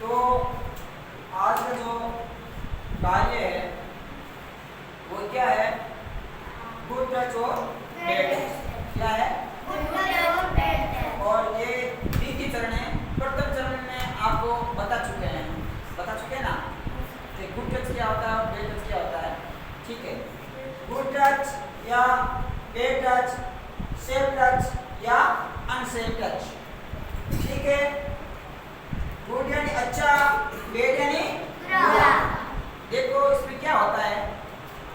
तो आज का जो कार्य है वो क्या है? गुड टच और बैड टच। क्या है? और ये द्वितीय चरण है। प्रथम चरण में आपको बता चुके हैं ना कि गुड टच क्या होता है और बैड टच क्या होता है। ठीक है, गुड टच या बैड टच, सेफ टच या अनसेफ टच। ठीक है, गुड यानी अच्छा, बैड यानी बुरा। देखो इसमें क्या होता है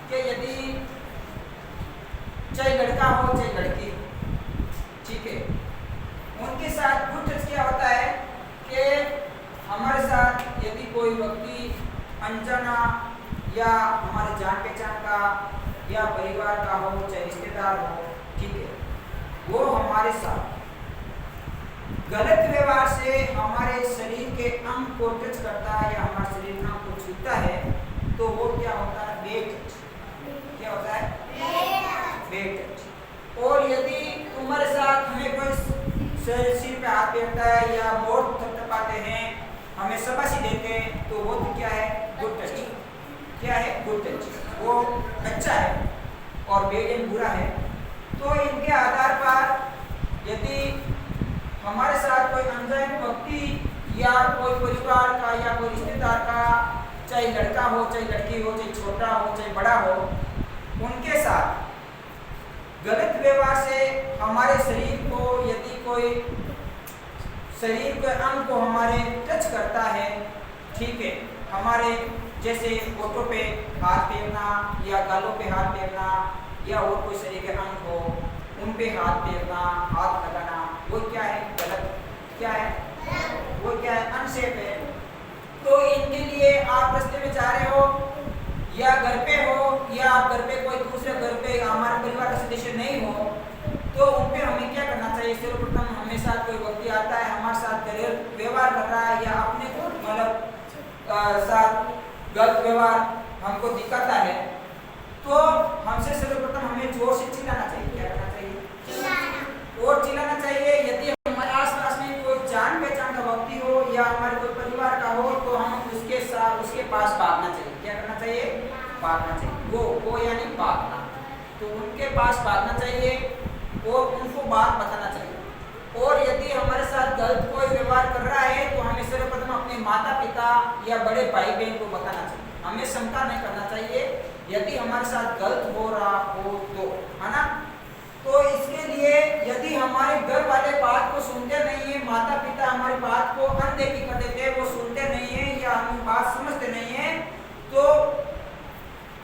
कि यदि चाहे लड़का हो चाहे लड़की, ठीक है, उनके साथ गुड टच क्या होता है कि हमारे साथ यदि कोई व्यक्ति अनजाना या हमारे जान पहचान का या परिवार का हो चाहे रिश्तेदार हो, ठीक है, वो हमारे साथ गलत व्यवहार से हमारे शरीर के अंग को टच करता है या हमारे शरीर के अंग को छूता है तो वो क्या होता है? Bad touch. क्या होता है? Bad touch. और यदि तुम्हारे साथ हमें कोई सिर पे हाथ फेरता है या मोड़ थपथपाते हैं, हमें शाबाशी देते हैं तो वो तो क्या है? Good touch. क्या है? Good touch. वो अच्छा है। और बैड बुरा है। तो इनके आधार पर यदि हमारे साथ कोई अनजान व्यक्ति या कोई परिवार का या कोई रिश्तेदार का, चाहे लड़का हो चाहे लड़की हो, चाहे छोटा हो चाहे बड़ा हो, उनके साथ गलत व्यवहार से हमारे शरीर को यदि कोई शरीर के अंग को हमारे टच करता है, ठीक है, हमारे जैसे होठों पे हाथ फेरना या गालों पे हाथ फेरना या और कोई शरीर के अंग हो उन पे हाथ फेरना, हाथ लगाना, वो क्या है? गलत। क्या है? वो क्या है? अनसेफ है। तो इनके लिए आप रास्ते में जा रहे हो या घर पे हो या आप घर पे कोई दूसरे घर पे हमारे परिवार का सदस्य नहीं हो तो उन पे हमें क्या करना चाहिए? सर्वप्रथम हमें साथ कोई व्यक्ति आता है, हमारे साथ गलत व्यवहार कर रहा है या अपने मतलब साथ गलत व्यवहार हमको दिखाता है तो हमसे सर्वप्रथम हमें जोर से चिल्लाना चाहिए। क्या करना चाहिए? और चिल्लाना चाहिए। यदि हमारे आसपास में कोई जान पहचान का व्यक्ति हो या हमारे कोई परिवार का हो तो हम उसके साथ उसके पास भागना चाहिए। क्या करना चाहिए? भागना चाहिए। वो यानी भागना। तो उनके पास भागना चाहिए और उनको बात बताना चाहिए। और यदि हमारे साथ गलत कोई व्यवहार कर रहा है तो हमें सर्वप्रथम अपने माता पिता या बड़े भाई बहन को बताना चाहिए। हमें शंका नहीं करना चाहिए यदि हमारे साथ गलत हो रहा हो तो, है ना। तो इसके लिए यदि हमारे घर वाले बात को सुनते नहीं है, माता पिता हमारी बात को अनदेखी कर देते हैं, वो सुनते नहीं है या हमें बात समझते नहीं है तो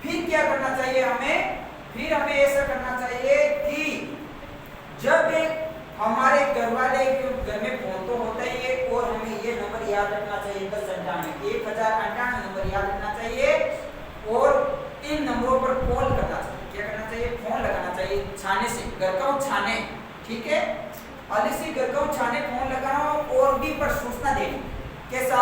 फिर क्या करना चाहिए हमें? फिर हमें ऐसा करना चाहिए कि जब हमारे घर वाले घर में फोन तो होता ही है और हमें ये नंबर याद रखना चाहिए 1098 नंबर याद रखना चाहिए और इन नंबरों पर कॉल करना चाहिए। क्या करना चाहिए? फोन लगाना चाहिए छाने से, घर का छाने, ठीक है, अलिसी घर का छाने फोन लगाना और भी पर सूचना देनी कैसा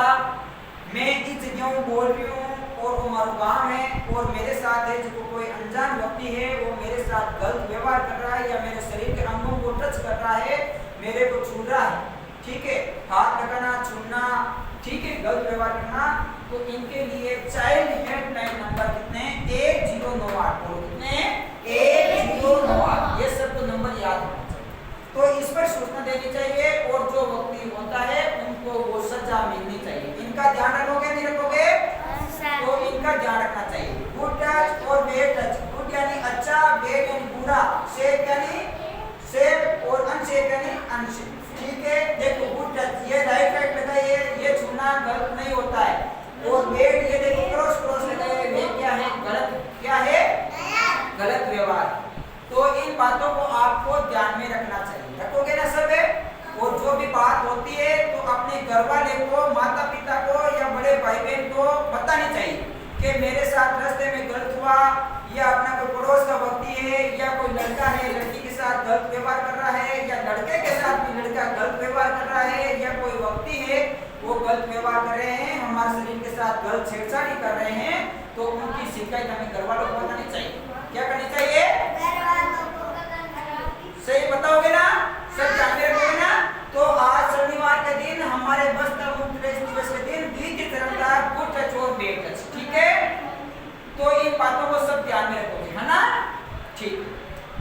मैं इस जगह बोल रही हूँ और वो हमारा गाँव है और मेरे साथ है जो कोई अनजान व्यक्ति है वो मेरे साथ गलत व्यवहार कर रहा है या मेरे शरीर के अंगों को टच कर रहा है, मेरे को छू रहा है, ठीक है, हाथ लगाना, छूना, ठीक है, गलत व्यवहार करना। तो इनके लिए चाइल्ड हेल्पलाइन नंबर कितने? 1098। बोलो कितने? 1098। ये सब तो नंबर याद होना चाहिए। तो इस पर सूचना देनी चाहिए और जो व्यक्ति होता है उनको वो सजा मिलनी चाहिए। इनका ध्यान रखोगे नहीं रखोगे? तो इनका ध्यान रखना चाहिए। गुड टच और बैड टच। गुड यानी अच्छा, बैड यानी बुरा, सेफ यानी सेफ और अनसेफ यानी अनसेफ। ठीक है, देखो गुड टच ये राइट राइट लगाइए, ये छूना गलत नहीं होता है। और बैड ये देखो क्रॉस क्रॉस लगाइए, ये क्या है? गलत। क्या है? गलत व्यवहार। तो इन बातों को आपको ध्यान में रखना चाहिए। रखोगे ना सब? और जो भी बात होती है तो अपने घर वाले को, माता पिता को या बड़े भाई बहन को बतानी चाहिए कि मेरे साथ रास्ते में गलत हुआ या अपना कोई पड़ोस का व्यक्ति है या कोई लड़का है लड़की के साथ गलत व्यवहार कर रहा है या लड़के के साथ भी लड़का गलत व्यवहार कर रहा है या कोई व्यक्ति है वो गलत व्यवहार कर रहे हैं, हमारे शरीर के साथ गलत छेड़छाड़ी कर रहे हैं तो उनकी शिकायत हमें घर वालों को बतानी चाहिए। क्या करनी चाहिए? सही बताओगे